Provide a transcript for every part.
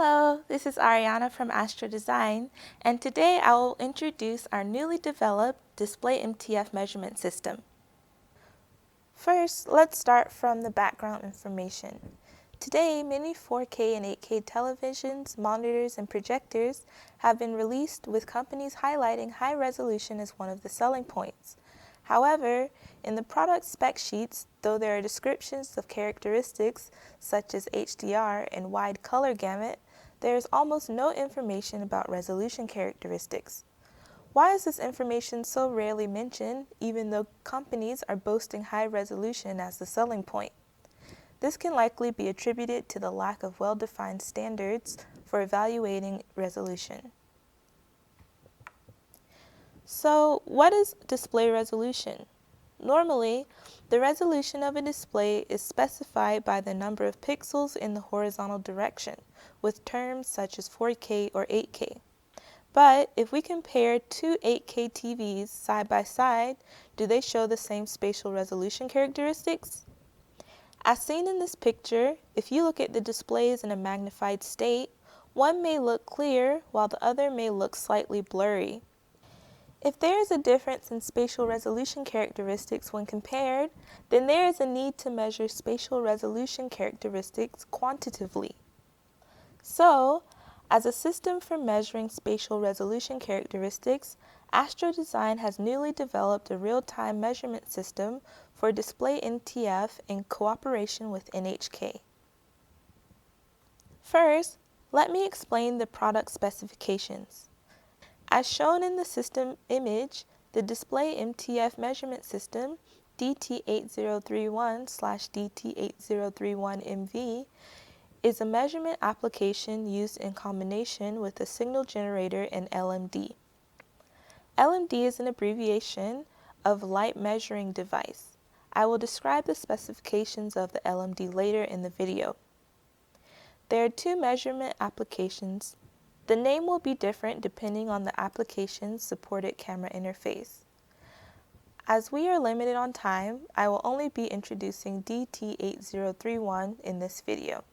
Hello, this is Ariana from ASTRODESIGN, and today I will introduce our newly developed Display MTF Measurement System. First, let's start from the background information. Today, many 4K and 8K televisions, monitors, and projectors have been released with companies highlighting high resolution as one of the selling points. However, in the product spec sheets, though there are descriptions of characteristics such as HDR and wide color gamut, there is almost no information about resolution characteristics. Why is this information so rarely mentioned, even though companies are boasting high resolution as the selling point? This can likely be attributed to the lack of well-defined standards for evaluating resolution. So, what is display resolution? Normally, the resolution of a display is specified by the number of pixels in the horizontal direction, with terms such as 4K or 8K. But if we compare two 8K TVs side by side, do they show the same spatial resolution characteristics? As seen in this picture, if you look at the displays in a magnified state, one may look clear while the other may look slightly blurry. If there is a difference in spatial resolution characteristics when compared, then there is a need to measure spatial resolution characteristics quantitatively. So, as a system for measuring spatial resolution characteristics, ASTRODESIGN has newly developed a real-time measurement system for Display MTF in cooperation with NHK. First, let me explain the product specifications. As shown in the system image, the Display MTF Measurement System, DT-8031-DT-8031-MV, is a measurement application used in combination with a signal generator and LMD. LMD is an abbreviation of Light Measuring Device. I will describe the specifications of the LMD later in the video. There are two measurement applications. The name will be different depending on the application's supported camera interface. As we are limited on time, I will only be introducing DT-8031 in this video.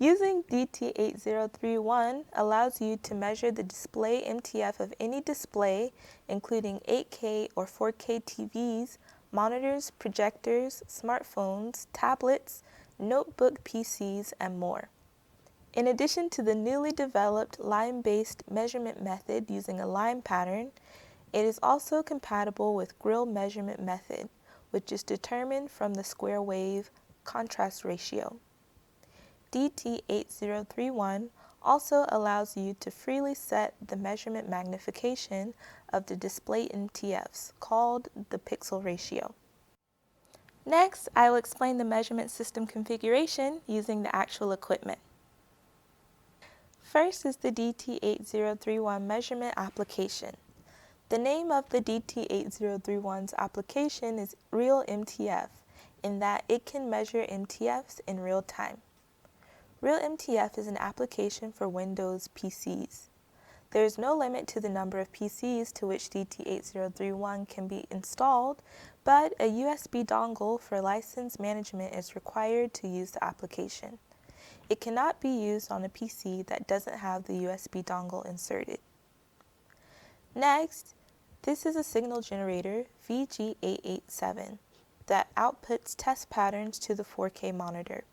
Using DT-8031 allows you to measure the display MTF of any display, including 8K or 4K TVs, monitors, projectors, smartphones, tablets, notebook PCs, and more. In addition to the newly developed line-based measurement method using a line pattern, it is also compatible with grille measurement method, which is determined from the square wave contrast ratio. DT-8031 also allows you to freely set the measurement magnification of the display MTFs, called the pixel ratio. Next, I will explain the measurement system configuration using the actual equipment. First is the DT-8031 measurement application. The name of the DT-8031's application is Real MTF, in that it can measure MTFs in real time. Real MTF is an application for Windows PCs. There is no limit to the number of PCs to which DT-8031 can be installed, but a USB dongle for license management is required to use the application. It cannot be used on a PC that doesn't have the USB dongle inserted. Next, this is a signal generator, VG887, that outputs test patterns to the 4K monitor.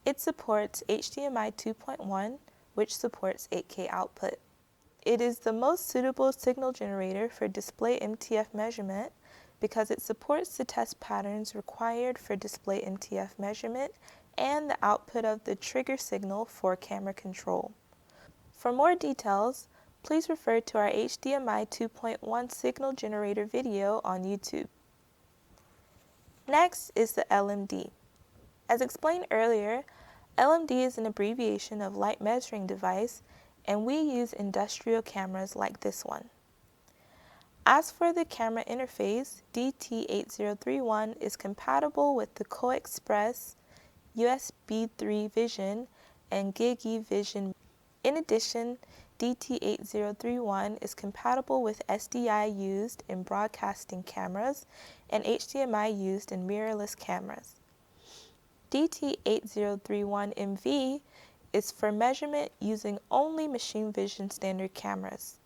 It supports HDMI 2.1, which supports 8K output. It is the most suitable signal generator for display MTF measurement because it supports the test patterns required for display MTF measurement and the output of the trigger signal for camera control. For more details, please refer to our HDMI 2.1 signal generator video on YouTube. Next is the LMD. As explained earlier, LMD is an abbreviation of Light Measuring Device, and we use industrial cameras like this one. As for the camera interface, DT-8031 is compatible with the Co-Express, USB 3 Vision, and GigE Vision. In addition, DT-8031 is compatible with SDI used in broadcasting cameras and HDMI used in mirrorless cameras. DT-8031-MV is for measurement using only machine vision standard cameras.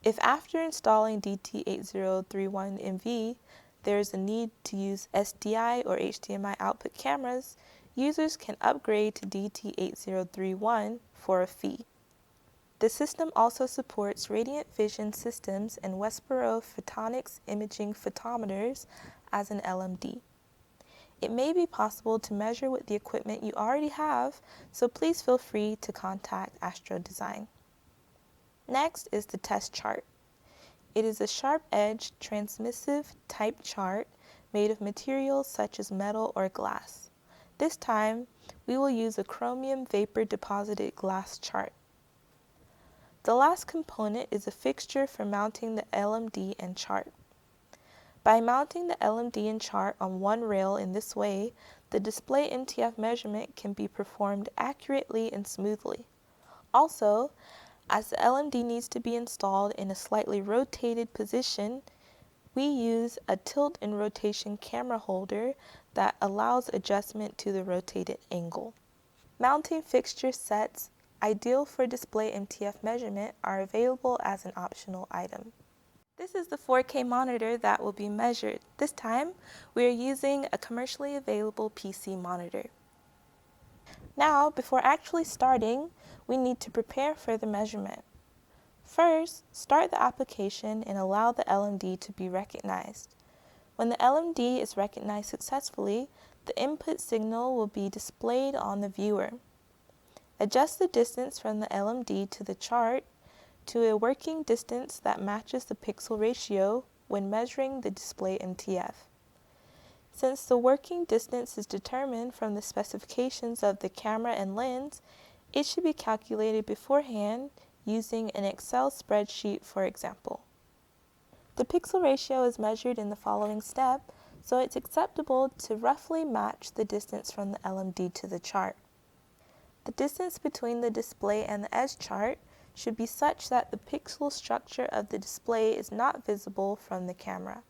If after installing DT-8031-MV, there is a need to use SDI or HDMI output cameras, users can upgrade to DT-8031 for a fee. The system also supports radiant vision systems and Westboro photonics imaging photometers as an LMD. It may be possible to measure with the equipment you already have, so please feel free to contact ASTRODESIGN. Next is the test chart. It is a sharp-edged, transmissive type chart made of materials such as metal or glass. This time, we will use a chromium vapor deposited glass chart. The last component is a fixture for mounting the LMD and chart. By mounting the LMD and chart on one rail in this way, the display MTF measurement can be performed accurately and smoothly. Also, as the LMD needs to be installed in a slightly rotated position, we use a tilt and rotation camera holder that allows adjustment to the rotated angle. Mounting fixture sets ideal for display MTF measurement are available as an optional item. This is the 4K monitor that will be measured. This time, we are using a commercially available PC monitor. Now, before actually starting, we need to prepare for the measurement. First, start the application and allow the LMD to be recognized. When the LMD is recognized successfully, the input signal will be displayed on the viewer. Adjust the distance from the LMD to the chart to a working distance that matches the pixel ratio when measuring the display MTF. Since the working distance is determined from the specifications of the camera and lens, it should be calculated beforehand using an Excel spreadsheet, for example. The pixel ratio is measured in the following step, so it's acceptable to roughly match the distance from the LMD to the chart. The distance between the display and the edge chart should be such that the pixel structure of the display is not visible from the camera.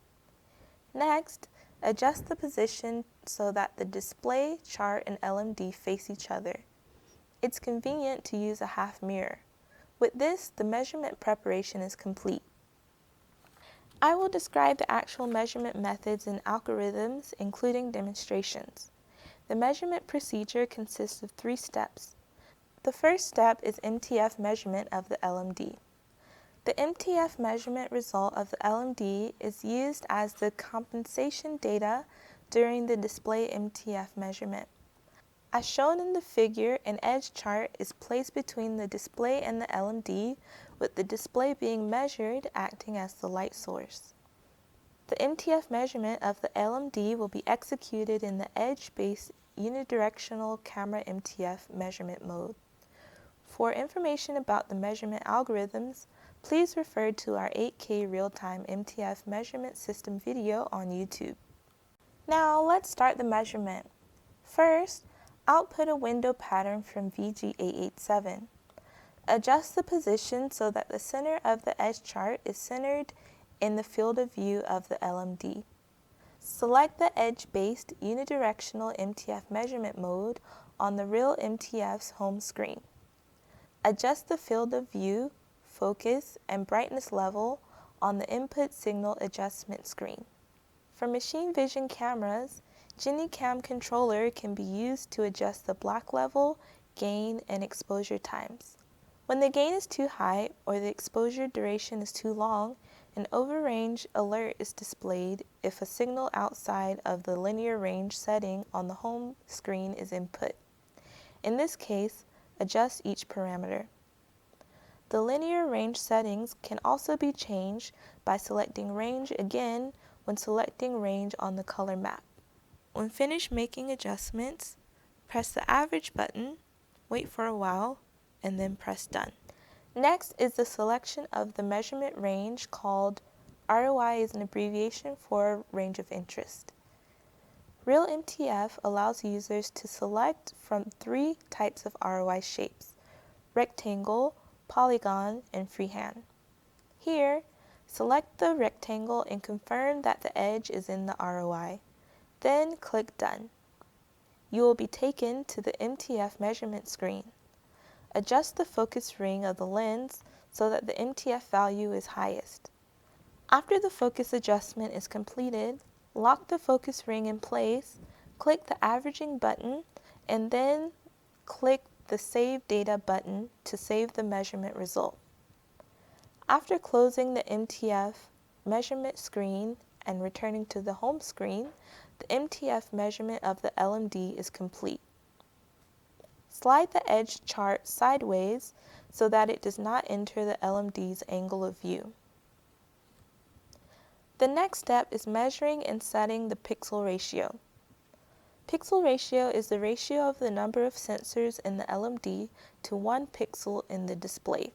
Next, adjust the position so that the display, chart, and LMD face each other. It's convenient to use a half mirror. With this, the measurement preparation is complete. I will describe the actual measurement methods and algorithms, including demonstrations. The measurement procedure consists of 3 steps. The first step is MTF measurement of the LMD. The MTF measurement result of the LMD is used as the compensation data during the display MTF measurement. As shown in the figure, an edge chart is placed between the display and the LMD, with the display being measured acting as the light source. The MTF measurement of the LMD will be executed in the edge-based unidirectional camera MTF measurement mode. For information about the measurement algorithms, please refer to our 8K real-time MTF measurement system video on YouTube. Now let's start the measurement. First, output a window pattern from VG887. Adjust the position so that the center of the edge chart is centered in the field of view of the LMD. Select the edge-based unidirectional MTF measurement mode on the Real MTF's home screen. Adjust the field of view, focus, and brightness level on the input signal adjustment screen. For machine vision cameras, GenieCam controller can be used to adjust the black level, gain, and exposure times. When the gain is too high or the exposure duration is too long, an overrange alert is displayed if a signal outside of the linear range setting on the home screen is input. In this case, adjust each parameter. The linear range settings can also be changed by selecting range again when selecting range on the color map. When finished making adjustments, press the average button, wait for a while, and then press done. Next is the selection of the measurement range called ROI is an abbreviation for range of interest. Real MTF allows users to select from 3 types of ROI shapes: rectangle, polygon, and freehand. Here, select the rectangle and confirm that the edge is in the ROI. Then click Done. you will be taken to the MTF measurement screen. Adjust the focus ring of the lens so that the MTF value is highest. After the focus adjustment is completed, lock the focus ring in place, click the averaging button, and then click the Save Data button to save the measurement result. After closing the MTF measurement screen and returning to the home screen, the MTF measurement of the LMD is complete. Slide the edge chart sideways so that it does not enter the LMD's angle of view. The next step is measuring and setting the pixel ratio. Pixel ratio is the ratio of the number of sensors in the LMD to one pixel in the display.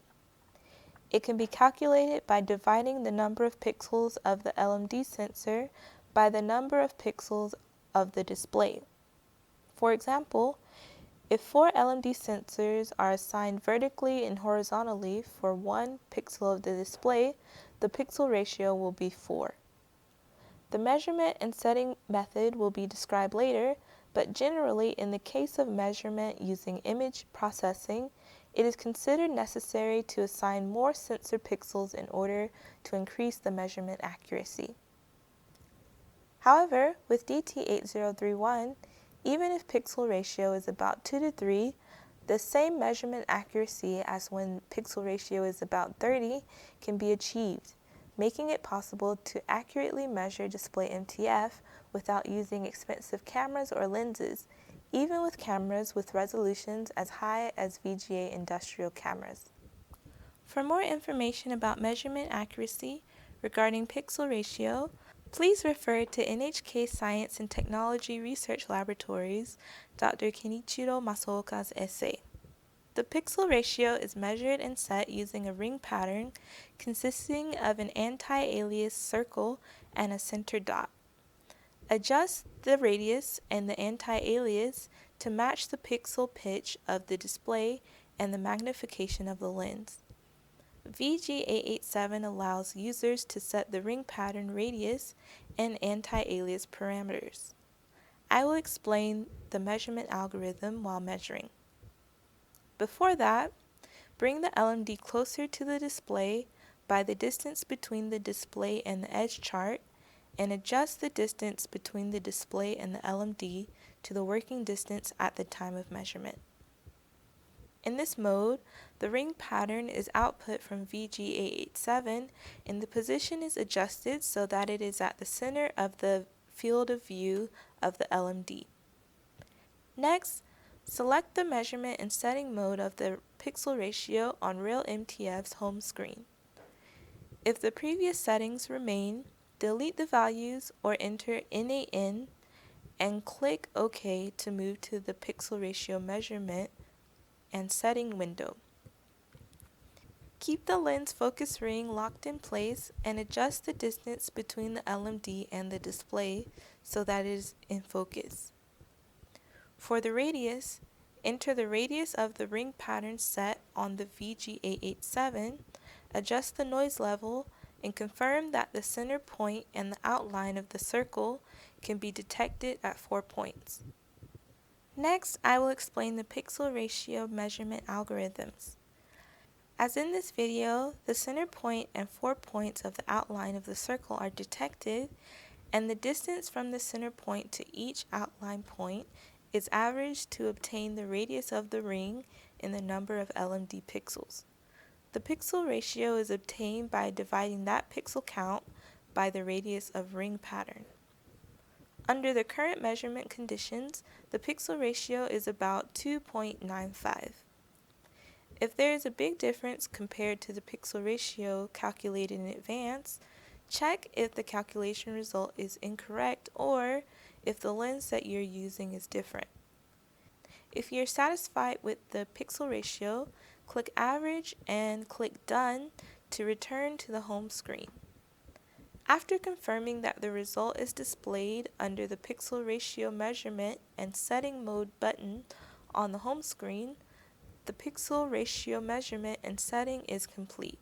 It can be calculated by dividing the number of pixels of the LMD sensor by the number of pixels of the display. For example, if 4 LMD sensors are assigned vertically and horizontally for 1 pixel of the display, the pixel ratio will be 4. The measurement and setting method will be described later, but generally in the case of measurement using image processing, it is considered necessary to assign more sensor pixels in order to increase the measurement accuracy. However, with DT-8031, even if pixel ratio is about 2 to 3, the same measurement accuracy as when pixel ratio is about 30 can be achieved, making it possible to accurately measure display MTF without using expensive cameras or lenses, even with cameras with resolutions as high as VGA industrial cameras. For more information about measurement accuracy regarding pixel ratio, please refer to NHK Science and Technology Research Laboratories, Dr. Kenichiro Masaoka's essay. The pixel ratio is measured and set using a ring pattern consisting of an anti-alias circle and a center dot. Adjust the radius and the anti-alias to match the pixel pitch of the display and the magnification of the lens. VG887 allows users to set the ring pattern radius and anti-alias parameters. I will explain the measurement algorithm while measuring. Before that, bring the LMD closer to the display by the distance between the display and the edge chart, and adjust the distance between the display and the LMD to the working distance at the time of measurement. In this mode, the ring pattern is output from VG887 and the position is adjusted so that it is at the center of the field of view of the LMD. Next, select the measurement and setting mode of the pixel ratio on Real MTF's home screen. If the previous settings remain, delete the values or enter NaN and click OK to move to the pixel ratio measurement and setting window. Keep the lens focus ring locked in place and adjust the distance between the LMD and the display so that it is in focus. For the radius, enter the radius of the ring pattern set on the VG887, adjust the noise level, and confirm that the center point and the outline of the circle can be detected at 4 points. Next, I will explain the pixel ratio measurement algorithms. As in this video, the center point and 4 points of the outline of the circle are detected, and the distance from the center point to each outline point is averaged to obtain the radius of the ring in the number of LMD pixels. The pixel ratio is obtained by dividing that pixel count by the radius of ring pattern. Under the current measurement conditions, the pixel ratio is about 2.95. If there is a big difference compared to the pixel ratio calculated in advance, check if the calculation result is incorrect or if the lens that you're using is different. If you're satisfied with the pixel ratio, click Average and click Done to return to the home screen. After confirming that the result is displayed under the pixel ratio measurement and setting mode button on the home screen, the pixel ratio measurement and setting is complete.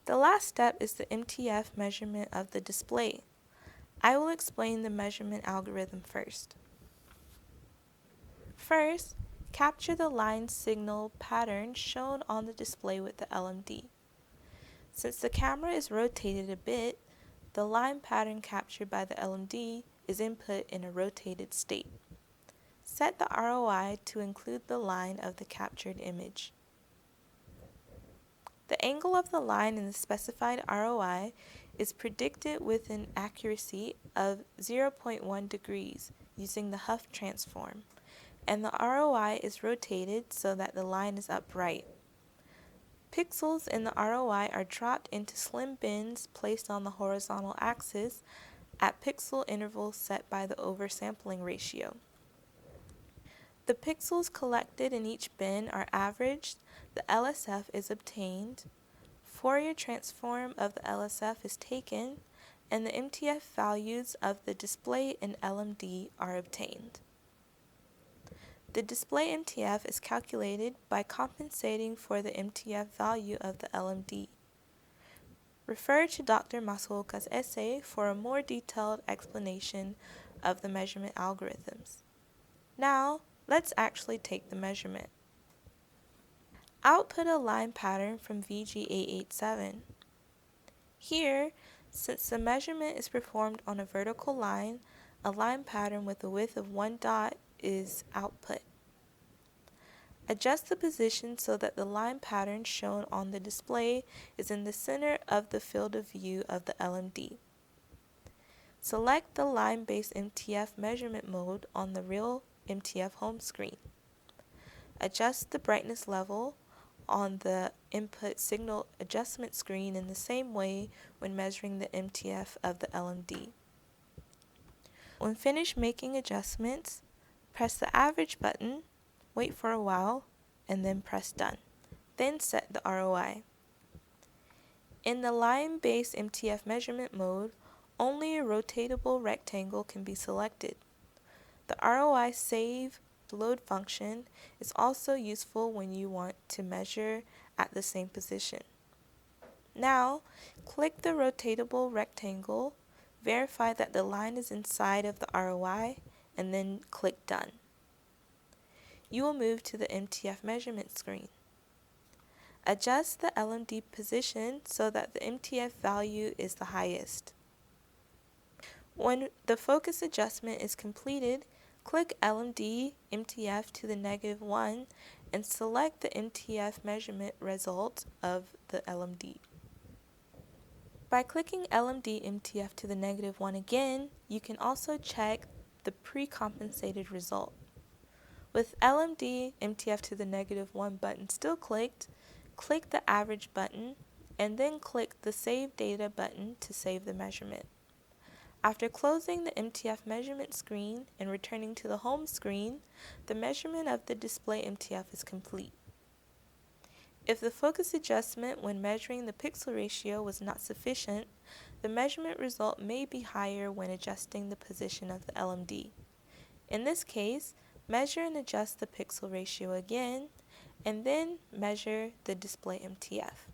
The last step is the MTF measurement of the display. I will explain the measurement algorithm first. First, capture the line signal pattern shown on the display with the LMD. Since the camera is rotated a bit, the line pattern captured by the LMD is input in a rotated state. Set the ROI to include the line of the captured image. The angle of the line in the specified ROI is predicted with an accuracy of 0.1 degrees using the Huff transform, and the ROI is rotated so that the line is upright. Pixels in the ROI are dropped into slim bins placed on the horizontal axis at pixel intervals set by the oversampling ratio. The pixels collected in each bin are averaged, the LSF is obtained, Fourier transform of the LSF is taken, and the MTF values of the display and LMD are obtained. The display MTF is calculated by compensating for the MTF value of the LMD. Refer to Dr. Masuoka's essay for a more detailed explanation of the measurement algorithms. Now, let's actually take the measurement. Output a line pattern from VG887. Here, since the measurement is performed on a vertical line, a line pattern with a width of 1 dot is output. Adjust the position so that the line pattern shown on the display is in the center of the field of view of the LMD. Select the line-based MTF measurement mode on the real MTF home screen. Adjust the brightness level on the input signal adjustment screen in the same way when measuring the MTF of the LMD. When finished making adjustments, press the average button, wait for a while, and then press done. Then set the ROI. In the line-based MTF measurement mode, only a rotatable rectangle can be selected. The ROI save load function is also useful when you want to measure at the same position. Now, click the rotatable rectangle, verify that the line is inside of the ROI, and then click Done. You will move to the MTF measurement screen. Adjust the LMD position so that the MTF value is the highest. When the focus adjustment is completed, click LMD MTF to the -1 and select the MTF measurement result of the LMD. By clicking LMD MTF to the -1 again, you can also check the pre-compensated result. With LMD MTF to the -1 button still clicked, click the average button and then click the Save Data button to save the measurement. After closing the MTF measurement screen and returning to the home screen, the measurement of the display MTF is complete. If the focus adjustment when measuring the pixel ratio was not sufficient, the measurement result may be higher when adjusting the position of the LMD. In this case, measure and adjust the pixel ratio again, and then measure the display MTF.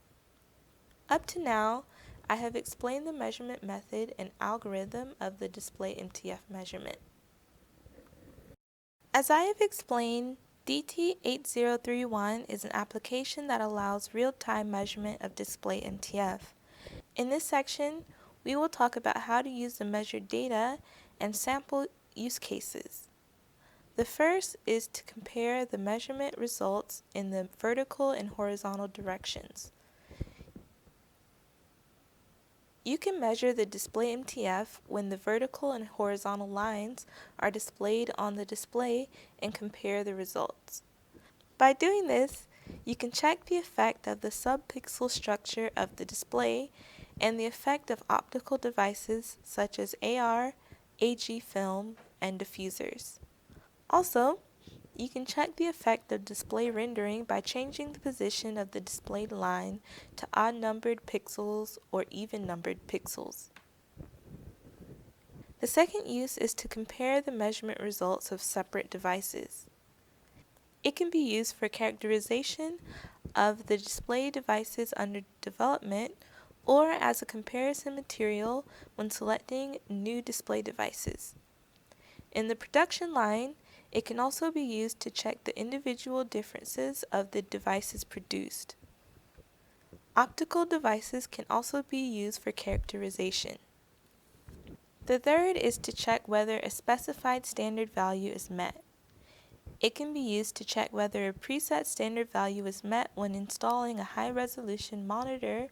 Up to now, I have explained the measurement method and algorithm of the display MTF measurement. As I have explained, DT-8031 is an application that allows real-time measurement of display MTF. In this section, we will talk about how to use the measured data and sample use cases. The first is to compare the measurement results in the vertical and horizontal directions. You can measure the display MTF when the vertical and horizontal lines are displayed on the display and compare the results. By doing this, you can check the effect of the subpixel structure of the display and the effect of optical devices such as AR, AG film, and diffusers. Also, you can check the effect of display rendering by changing the position of the displayed line to odd-numbered pixels or even-numbered pixels. The second use is to compare the measurement results of separate devices. It can be used for characterization of the display devices under development or as a comparison material when selecting new display devices. In the production line, It can also be used to check the individual differences of the devices produced. Optical devices can also be used for characterization. The third is to check whether a specified standard value is met. It can be used to check whether a preset standard value is met when installing a high-resolution monitor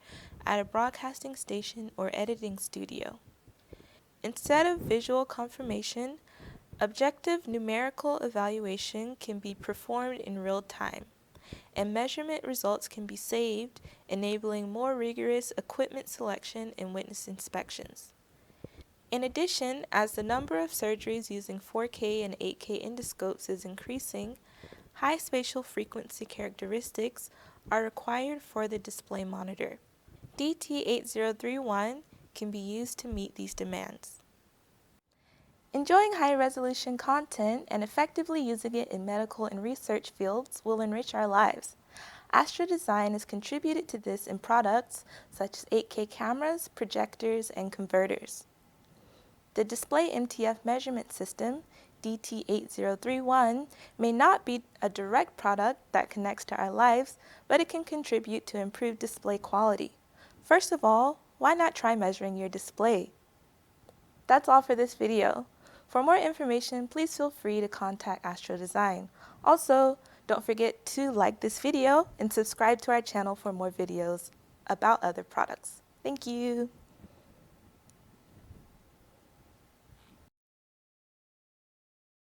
at a broadcasting station or editing studio. Instead of visual confirmation, objective numerical evaluation can be performed in real time, and measurement results can be saved, enabling more rigorous equipment selection and witness inspections. In addition, as the number of surgeries using 4K and 8K endoscopes is increasing, high spatial frequency characteristics are required for the display monitor. DT-8031 can be used to meet these demands. Enjoying high-resolution content and effectively using it in medical and research fields will enrich our lives. ASTRODESIGN has contributed to this in products such as 8K cameras, projectors, and converters. The Display MTF Measurement System, DT-8031, may not be a direct product that connects to our lives, but it can contribute to improved display quality. First of all, why not try measuring your display? That's all for this video. For more information, please feel free to contact ASTRODESIGN. Also, don't forget to like this video and subscribe to our channel for more videos about other products. Thank you.